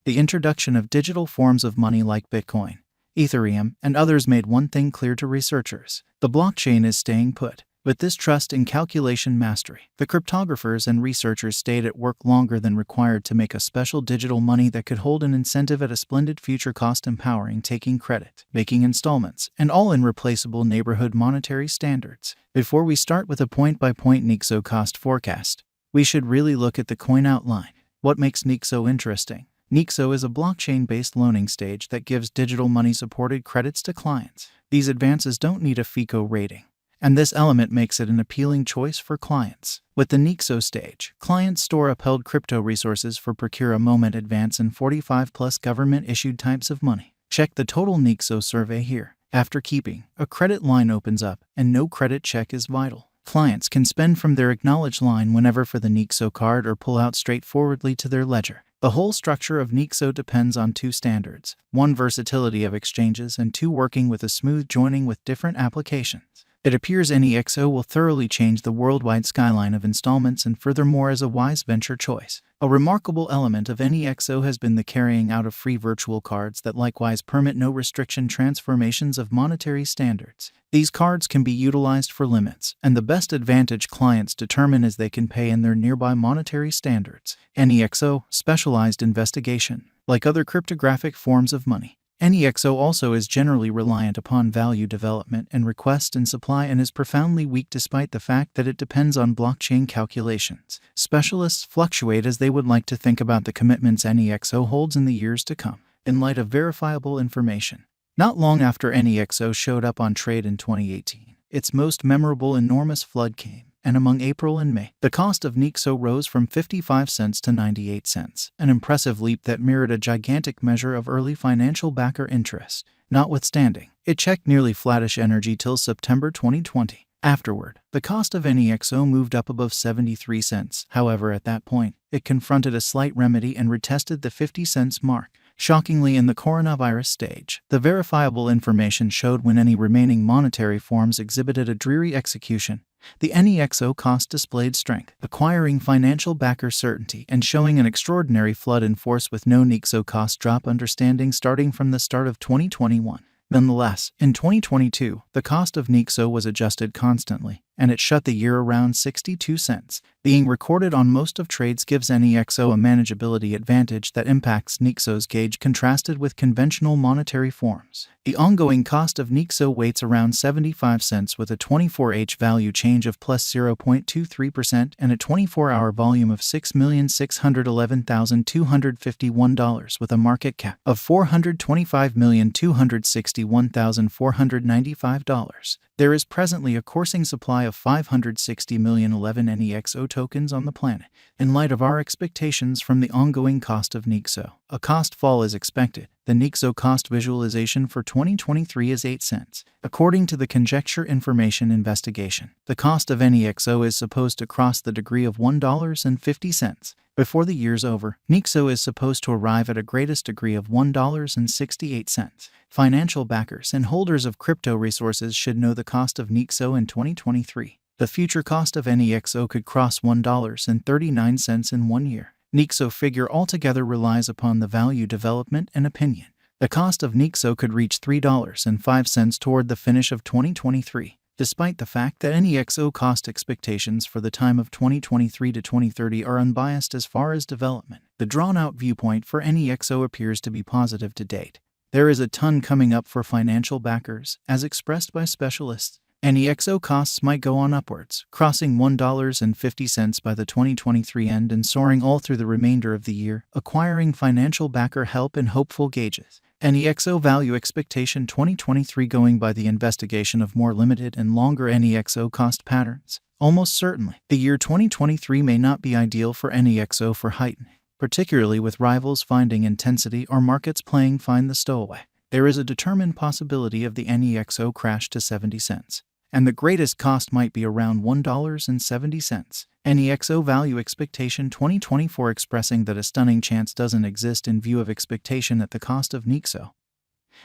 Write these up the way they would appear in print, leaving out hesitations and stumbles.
The introduction of digital forms of money like Bitcoin, Ethereum, and others made one thing clear to researchers: the blockchain is staying put. With this trust in calculation mastery, the cryptographers and researchers stayed at work longer than required to make a special digital money that could hold an incentive at a splendid future cost, empowering taking credit, making installments, and all in replaceable neighborhood monetary standards. Before we start with a point-by-point Nexo cost forecast, we should really look at the coin outline. What makes Nexo interesting? Nexo is a blockchain-based loaning stage that gives digital money-supported credits to clients. These advances don't need a FICO rating, and this element makes it an appealing choice for clients. With the Nexo stage, clients store upheld crypto resources for procure a moment advance and 45+ government-issued types of money. Check the total Nexo survey here. After keeping, a credit line opens up, and no credit check is vital. Clients can spend from their acknowledged line whenever for the Nexo card or pull out straightforwardly to their ledger. The whole structure of Nexo depends on two standards: 1, versatility of exchanges, and 2, working with a smooth joining with different applications. It appears Nexo will thoroughly change the worldwide skyline of installments, and furthermore is a wise venture choice. A remarkable element of Nexo has been the carrying out of free virtual cards that likewise permit no restriction transformations of monetary standards. These cards can be utilized for limits, and the best advantage clients determine as they can pay in their nearby monetary standards. Nexo, specialized investigation. Like other cryptographic forms of money, Nexo also is generally reliant upon value development and request and supply, and is profoundly weak despite the fact that it depends on blockchain calculations. Specialists fluctuate as they would like to think about the commitments Nexo holds in the years to come, in light of verifiable information. Not long after Nexo showed up on trade in 2018, its most memorable enormous flood came, and among April and May, the cost of Nexo rose from 55 cents to 98 cents, an impressive leap that mirrored a gigantic measure of early financial backer interest. Notwithstanding, it checked nearly flattish energy till September 2020. Afterward, the cost of Nexo moved up above 73 cents. However, at that point, it confronted a slight remedy and retested the 50 cents mark. Shockingly, in the coronavirus stage, the verifiable information showed when any remaining monetary forms exhibited a dreary execution, the Nexo cost displayed strength, acquiring financial backer certainty and showing an extraordinary flood in force with no Nexo cost drop understanding starting from the start of 2021. Nonetheless, in 2022, the cost of Nexo was adjusted constantly, and it shut the year around 62 cents. Being recorded on most of trades gives Nexo a manageability advantage that impacts Nexo's gauge contrasted with conventional monetary forms. The ongoing cost of Nexo waits around 75 cents with a 24H value change of plus 0.23% and a 24-hour volume of $6,611,251 with a market cap of $425,261,495. There is presently a coursing supply of 560,011 Nexo tokens on the planet. In light of our expectations from the ongoing cost of Nexo, a cost fall is expected. The Nexo cost visualization for 2023 is 8 cents. According to the Conjecture Information Investigation, the cost of Nexo is supposed to cross the degree of $1.50. Before the year's over, Nexo is supposed to arrive at a greatest degree of $1.68. Financial backers and holders of crypto resources should know the cost of Nexo in 2023. The future cost of Nexo could cross $1.39 in 1 year. Nexo figure altogether relies upon the value development and opinion. The cost of Nexo could reach $3.05 toward the finish of 2023, despite the fact that Nexo cost expectations for the time of 2023 to 2030 are unbiased as far as development. The drawn-out viewpoint for Nexo appears to be positive to date. There is a ton coming up for financial backers, as expressed by specialists. Nexo costs might go on upwards, crossing $1.50 by the 2023 end and soaring all through the remainder of the year, acquiring financial backer help and hopeful gauges. Nexo value expectation 2023 going by the investigation of more limited and longer Nexo cost patterns. Almost certainly, the year 2023 may not be ideal for Nexo for heightening, particularly with rivals finding intensity or markets playing find the stowaway. There is a determined possibility of the Nexo crash to 70 cents, and the greatest cost might be around $1.70. Nexo value expectation 2024 expressing that a stunning chance doesn't exist in view of expectation at the cost of Nexo,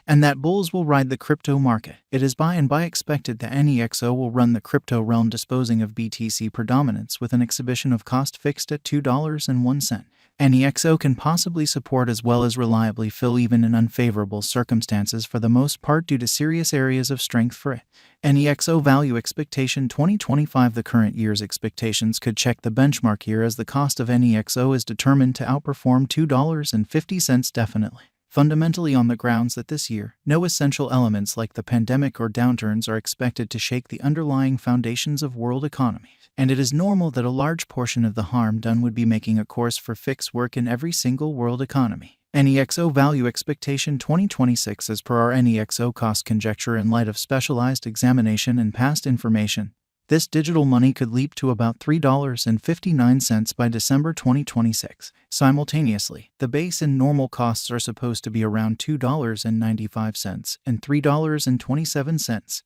and that bulls will ride the crypto market. It is by and by expected that Nexo will run the crypto realm, disposing of BTC predominance with an exhibition of cost fixed at $2.01. Nexo can possibly support as well as reliably fill even in unfavorable circumstances for the most part due to serious areas of strength for it. Nexo Value Expectation 2025. The current year's expectations could check the benchmark year as the cost of Nexo is determined to outperform $2.50 definitely. Fundamentally on the grounds that this year, no essential elements like the pandemic or downturns are expected to shake the underlying foundations of world economies, and it is normal that a large portion of the harm done would be making a course for fixed work in every single world economy. Nexo Value Expectation 2026. As per our Nexo cost conjecture in light of specialized examination and past information, this digital money could leap to about $3.59 by December 2026. Simultaneously, the base and normal costs are supposed to be around $2.95 and $3.27.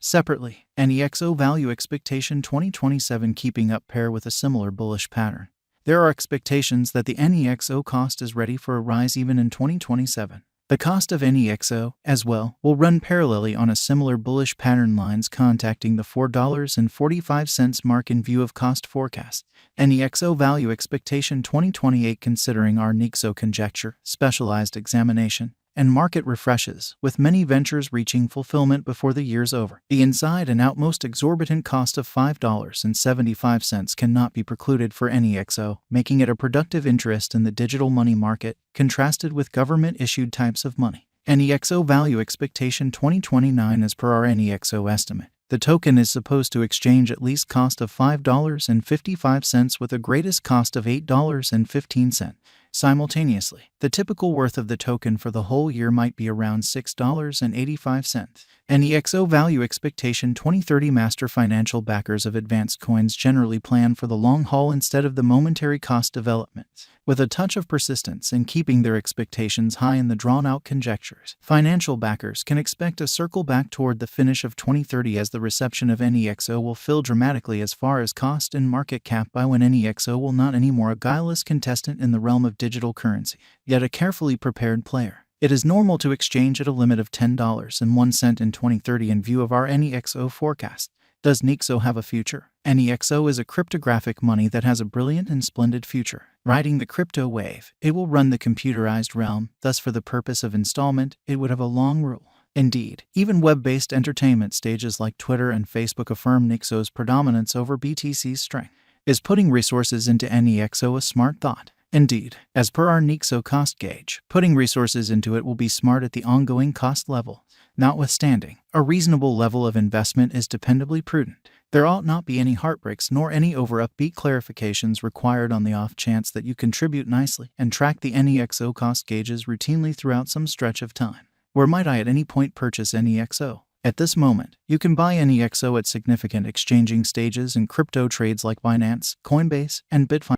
Separately, Nexo Value Expectation 2027 keeping up pair with a similar bullish pattern. There are expectations that the Nexo cost is ready for a rise even in 2027. The cost of Nexo, as well, will run parallelly on a similar bullish pattern lines contacting the $4.45 mark in view of cost forecast. Nexo Value Expectation 2028 considering our Nexo conjecture, specialized examination, and market refreshes, with many ventures reaching fulfillment before the year's over. The inside and out most exorbitant cost of $5.75 cannot be precluded for Nexo, making it a productive interest in the digital money market, contrasted with government-issued types of money. Nexo Value Expectation 2029. As per our Nexo estimate, the token is supposed to exchange at least cost of $5.55 with a greatest cost of $8.15. Simultaneously, the typical worth of the token for the whole year might be around $6.85. Nexo Value Expectation 2030. Master financial backers of advanced coins generally plan for the long haul instead of the momentary cost developments, with a touch of persistence in keeping their expectations high in the drawn-out conjectures. Financial backers can expect a circle back toward the finish of 2030 as the reception of Nexo will fill dramatically as far as cost and market cap by when Nexo will not anymore a guileless contestant in the realm of digital currency, yet a carefully prepared player. It is normal to exchange at a limit of $10.01 in 2030 in view of our Nexo forecast. Does Nexo have a future? Nexo is a cryptographic money that has a brilliant and splendid future. Riding the crypto wave, it will run the computerized realm, thus for the purpose of installment, it would have a long rule. Indeed, even web-based entertainment stages like Twitter and Facebook affirm Nexo's predominance over BTC's strength. Is putting resources into Nexo a smart thought? Indeed, as per our Nexo cost gauge, putting resources into it will be smart at the ongoing cost level. Notwithstanding, a reasonable level of investment is dependably prudent. There ought not be any heartbreaks nor any over-upbeat clarifications required on the off chance that you contribute nicely and track the Nexo cost gauges routinely throughout some stretch of time. Where might I at any point purchase Nexo? At this moment, you can buy Nexo at significant exchanging stages in crypto trades like Binance, Coinbase, and Bitfinex.